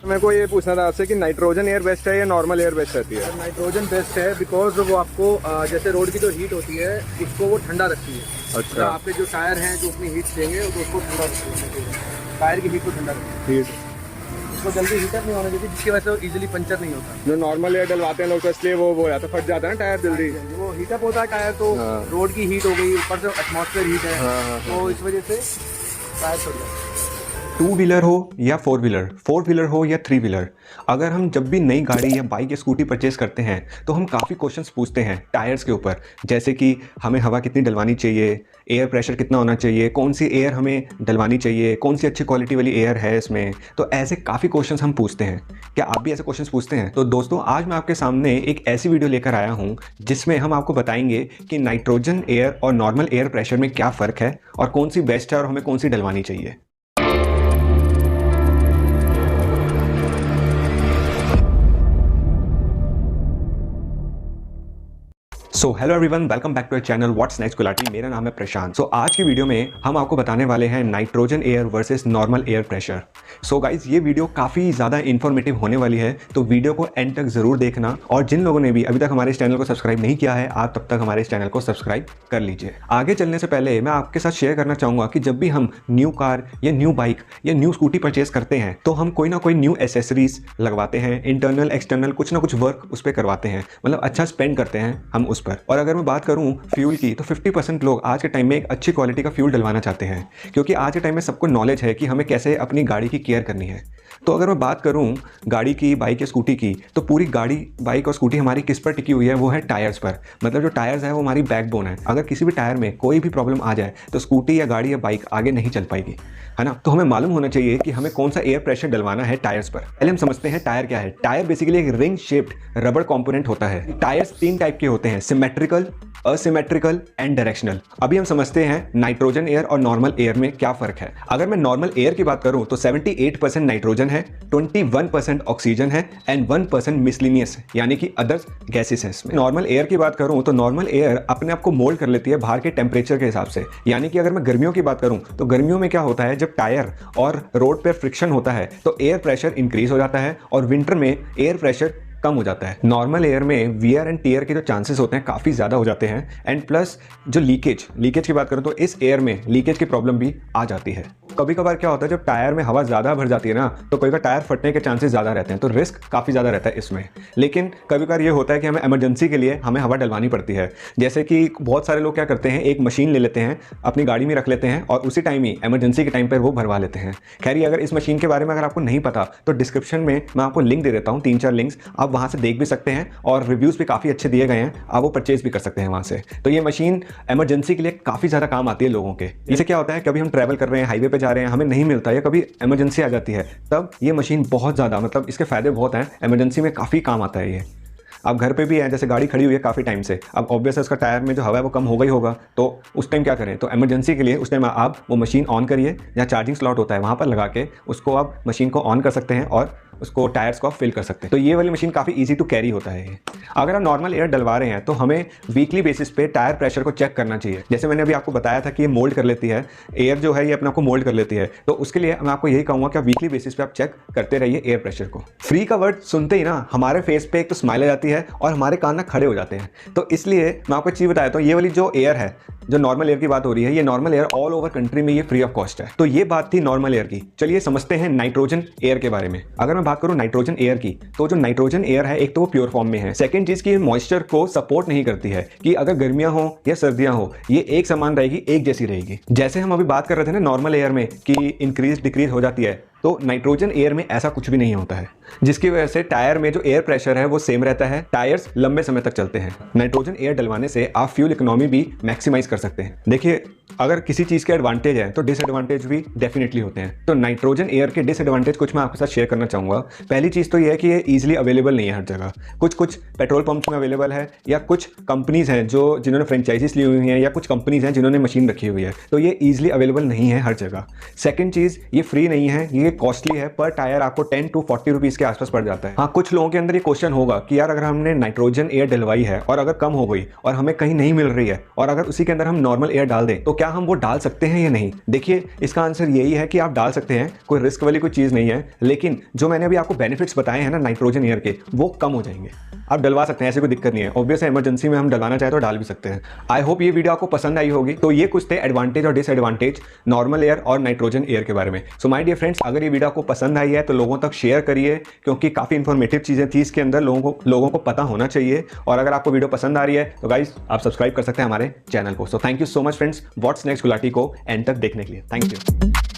मेरे को ये पूछना था आपसे कि नाइट्रोजन एयर बेस्ट है या नॉर्मल एयर बेस्ट रहती है? नाइट्रोजन बेस्ट है बिकॉज वो आपको जैसे रोड की जो हीट होती है उसको वो ठंडा रखती है। अच्छा। आपके जो टायर हैं जो अपनी हीट देंगे तो उसको ठंडा रखती है, टायर की हीट को ठंडा रखती है, हीट उसको जल्दी हीटर नहीं होना चाहिए जिसकी वजह से वो इजीली पंचर नहीं होता। जो नॉर्मल एयर डलवाते हैं लोग तो इसलिए वो हो जाता है, फट जाता है ना टायर जल्दी। वो हीटअप होता है टायर तो हाँ। रोड की हीट हो गई, ऊपर से एटमॉस्फेयर हीट है, हाँ। तो इस वजह से टायर फट जाता है। टू व्हीलर हो या फोर व्हीलर हो या थ्री व्हीलर, अगर हम जब भी नई गाड़ी या बाइक या स्कूटी परचेज करते हैं तो हम काफ़ी क्वेश्चंस पूछते हैं टायर्स के ऊपर, जैसे कि हमें हवा कितनी डलवानी चाहिए, एयर प्रेशर कितना होना चाहिए, कौन सी एयर हमें डलवानी चाहिए, कौन सी अच्छी क्वालिटी वाली एयर है इसमें। तो ऐसे काफ़ी क्वेश्चंस हम पूछते हैं। क्या आप भी ऐसे क्वेश्चंस पूछते हैं? तो दोस्तों आज मैं आपके सामने एक ऐसी वीडियो लेकर आया हूँ जिसमें हम आपको बताएंगे कि नाइट्रोजन एयर और नॉर्मल एयर प्रेशर में क्या फ़र्क है और कौन सी बेस्ट है और हमें कौन सी डलवानी चाहिए। So hello everyone, welcome back to our channel what's next Gulati. मेरा नाम है प्रशांत। सो आज की वीडियो में हम आपको बताने वाले हैं nitrogen air versus normal air pressure. So guys ये वीडियो काफ़ी ज़्यादा इन्फॉर्मेटिव होने वाली है, तो वीडियो को एंड तक ज़रूर देखना। और जिन लोगों ने भी अभी तक हमारे इस चैनल को सब्सक्राइब नहीं किया है, आप तब तक हमारे इस चैनल को सब्सक्राइब कर लीजिए। आगे चलने से पहले मैं आपके साथ शेयर करना चाहूँगा कि जब भी हम न्यू कार या न्यू बाइक या न्यू स्कूटी परचेज करते हैं तो हम कोई ना कोई न्यू एसेसरीज लगवाते हैं, इंटरनल एक्सटर्नल कुछ ना कुछ वर्क उस पर करवाते हैं, मतलब अच्छा स्पेंड करते हैं हम उस पर। और अगर मैं बात करूं फ्यूल की तो 50% लोग आज के टाइम में एक अच्छी क्वालिटी का फ्यूल डलवाना चाहते हैं, क्योंकि आज के टाइम में सबको नॉलेज है कि हमें कैसे अपनी गाड़ी की केयर करनी है। तो अगर मैं बात करूं गाड़ी की, बाइक या स्कूटी की, तो पूरी गाड़ी, बाइक और स्कूटी हमारी किस पर टिकी हुई है? वो है टायर्स पर। मतलब जो टायर्स है वो हमारी बैकबोन है। अगर किसी भी टायर में कोई भी प्रॉब्लम आ जाए तो स्कूटी या गाड़ी या बाइक आगे नहीं चल पाएगी, है ना। तो हमें मालूम होना चाहिए कि हमें कौन सा एयर प्रेशर डलवाना है टायर्स पर। पहले हम समझते हैं टायर क्या है। टायर बेसिकली एक रिंग शेप्ड रबर कंपोनेंट होता है। टायर्स तीन टाइप के होते हैं, सिमेट्रिकल, असिमेट्रिकल एंड डायरेक्शनल। अभी हम समझते हैं नाइट्रोजन एयर और नॉर्मल एयर में क्या फर्क है। अगर मैं नॉर्मल एयर की बात करूं तो 78% नाइट्रोजन है, 21% ऑक्सीजन है एंड 1% मिसलिनियस यानी कि अदर्स गैसेस है इसमें। नॉर्मल एयर की बात करूं तो नॉर्मल एयर अपने आप को मोल्ड कर लेती है बाहर के टेम्परेचर के हिसाब से। यानी कि अगर मैं गर्मियों की बात करूं तो गर्मियों में क्या होता है, जब टायर और रोड पर फ्रिक्शन होता है तो एयर प्रेशर इंक्रीज हो जाता है और विंटर में एयर प्रेशर कम हो जाता है। नॉर्मल एयर में वियर एंड टीयर के जो चांसेस होते हैं काफ़ी ज़्यादा हो जाते हैं एंड प्लस जो लीकेज की बात करें तो इस एयर में लीकेज की प्रॉब्लम भी आ जाती है। कभी कभार क्या होता है, जब टायर में हवा ज़्यादा भर जाती है ना तो कभी कभार टायर फटने के चांसेस ज़्यादा रहते हैं, तो रिस्क काफ़ी ज़्यादा रहता है इसमें। लेकिन कभी कभार ये होता है कि हमें इमरजेंसी के लिए हमें हवा डलवानी पड़ती है। जैसे कि बहुत सारे लोग क्या करते हैं, एक मशीन ले लेते हैं, अपनी गाड़ी में रख लेते हैं और उसी टाइम ही इमरजेंसी के टाइम पर वो भरवा लेते हैं। खैर, अगर इस मशीन के बारे में अगर आपको नहीं पता तो डिस्क्रिप्शन में मैं आपको लिंक दे देता हूँ, 3-4 लिंक्स, आप वहाँ से देख भी सकते हैं और रिव्यूज़ भी काफ़ी अच्छे दिए गए हैं, आप वो परचेज भी कर सकते हैं वहाँ से। तो ये मशीन इमरजेंसी के लिए काफ़ी ज़्यादा काम आती है लोगों के। इससे क्या होता है, कभी हम ट्रैवल कर रहे हैं, हाईवे पे जा रहे हैं, हमें नहीं मिलता या कभी इमरजेंसी आ जाती है, तब ये मशीन बहुत ज़्यादा, मतलब इसके फ़ायदे बहुत हैं, इमरजेंसी में काफ़ी काम आता है ये। अब घर पे भी है, जैसे गाड़ी खड़ी हुई है काफ़ी टाइम से, अब ऑब्वियस है उसका टायर में जो हवा है वो कम हो गई होगा, तो उस टाइम क्या करें, तो इमरजेंसी के लिए उस टाइम आप वो मशीन ऑन करिए, जहाँ चार्जिंग स्लॉट होता है वहाँ पर लगा के उसको आप मशीन को ऑन कर सकते हैं और उसको टायर्स को आप फिल कर सकते हैं। तो ये वाली मशीन काफ़ी इजी टू कैरी होता है ये। अगर आप नॉर्मल एयर डलवा रहे हैं तो हमें वीकली बेसिस पे टायर प्रेशर को चेक करना चाहिए। जैसे मैंने अभी आपको बताया था कि ये मोल्ड कर लेती है, एयर जो है ये अपने आप को मोल्ड कर लेती है, तो उसके लिए मैं आपको यही कहूँगा कि आप वीकली बेसिस पे आप चेक करते रहिए एयर प्रेशर को। फ्री का वर्ड सुनते ही ना हमारे फेस पे एक तो स्माइल आ जाती है और हमारे कान ना खड़े हो जाते हैं। तो इसलिए मैं आपको एक चीज़ बताया, तो ये वाली जो एयर है, जो नॉर्मल एयर की बात हो रही है, ये normal air all over country में ये फ्री ऑफ कॉस्ट है। तो ये बात थी नॉर्मल एयर की। चलिए समझते हैं नाइट्रोजन एयर के बारे में। अगर मैं बात करूं नाइट्रोजन एयर की, तो जो नाइट्रोजन एयर है, एक तो वो प्योर फॉर्म में है, सेकंड चीज की मॉइस्चर को सपोर्ट नहीं करती है कि अगर गर्मियां हो या सर्दियां हो ये एक समान रहेगी, एक जैसी रहेगी। जैसे हम अभी बात कर रहे थे ना नॉर्मल एयर में कि इंक्रीज डिक्रीज हो जाती है, तो नाइट्रोजन एयर में ऐसा कुछ भी नहीं होता है, जिसकी वजह से टायर में जो एयर प्रेशर है वो सेम रहता है, टायर्स लंबे समय तक चलते हैं। नाइट्रोजन एयर डलवाने से आप फ्यूल इकोनॉमी भी मैक्सिमाइज कर सकते हैं। देखिए, अगर किसी चीज़ के एडवांटेज है तो डिसएडवांटेज भी डेफिनेटली होते हैं। तो नाइट्रोजन एयर के डिसएडवांटेज कुछ मैं आपके साथ शेयर करना चाहूँगा। पहली चीज़ तो ये है कि ये ईजिली अवेलेबल नहीं है हर जगह। कुछ पेट्रोल पंप्स में अवेलेबल है या कुछ कंपनीज़ हैं जो जिन्होंने फ्रेंचाइजीज ली हुई हैं या कुछ कंपनीज़ हैं जिन्होंने मशीन रखी हुई है, तो ये ईजिली अवेलेबल नहीं है हर जगह। सेकेंड चीज़, ये फ्री नहीं है, ये कॉस्टली है। पर टायर आपको 10 to 40 रुपीज़ के आसपास पड़ जाता है। हाँ, कुछ लोगों के अंदर ये क्वेश्चन होगा कि यार अगर हमने नाइट्रोजन एयर डलवाई है और अगर कम हो गई और हमें कहीं नहीं मिल रही है और अगर उसी के अंदर हम नॉर्मल एयर डाल दें तो क्या हम वो डाल सकते हैं या नहीं? देखिए इसका आंसर यही है कि आप डाल सकते हैं, कोई रिस्क वाली कोई चीज़ नहीं है, लेकिन जो मैंने अभी आपको बेनिफिट्स बताए हैं ना नाइट्रोजन एयर के, वो कम हो जाएंगे। आप डलवा सकते हैं, ऐसे कोई दिक्कत नहीं है। ऑब्वियस है, इमरजेंसी में हम डलवाना चाहे तो डाल भी सकते हैं। आई होप ये वीडियो आपको पसंद आई होगी। तो ये कुछ थे एडवांटेज और डिसएडवांटेज नॉर्मल एयर और नाइट्रोजन एयर के बारे में। सो माय डियर फ्रेंड्स, अगर ये वीडियो आपको पसंद आई है तो लोगों तक शेयर करिए, क्योंकि काफ़ी इंफॉर्मेटिव चीज़ें थी इसके अंदर, लोगों को पता होना चाहिए। और अगर आपको वीडियो पसंद आ रही है तो गाइस आप सब्सक्राइब कर सकते हैं हमारे चैनल को। So thank you so much friends, what's next Gulati को एंड तक देखने के लिए। Thank you.